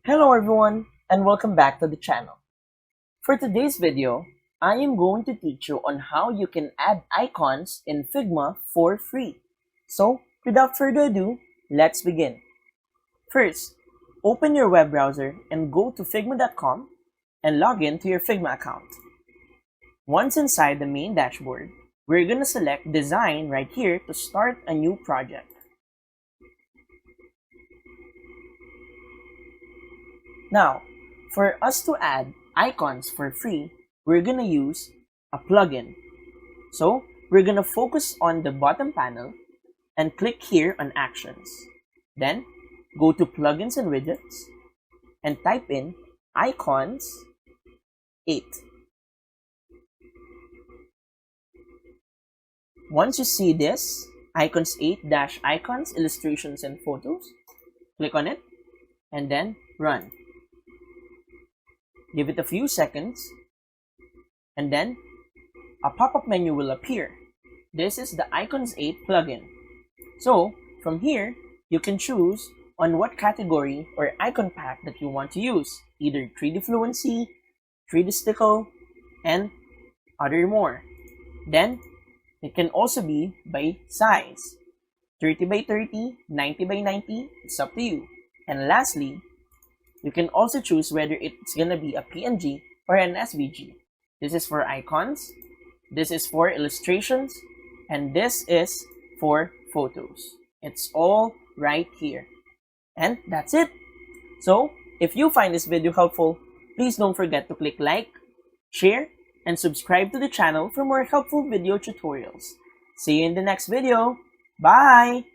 Hello everyone and welcome back to the channel. For today's video, I am going to teach you on how you can add icons in Figma for free. So without further ado, let's begin. First, open your web browser and go to figma.com and log in to your Figma account. Once inside the main dashboard, we're going to select Design right here to start a new project. Now, for us to add icons for free, we're going to use a plugin. So, we're going to focus on the bottom panel and click here on Actions. Then, go to Plugins and Widgets and type in Icons 8. Once you see this, Icons 8-Icons, Illustrations and Photos, click on it and then Run. Give it a few seconds, and then a pop-up menu will appear. This is the Icons 8 plugin. So, from here, you can choose on what category or icon pack that you want to use, either 3D Fluency, 3D Stickle, and other more. Then, it can also be by size, 30 by 30, 90 by 90, it's up to you. And lastly, you can also choose whether it's gonna be a PNG or an SVG. This is for icons, this is for illustrations, and this is for photos. It's all right here. And that's it. So, if you find this video helpful, please don't forget to click like, share, and subscribe to the channel for more helpful video tutorials. See you in the next video. Bye!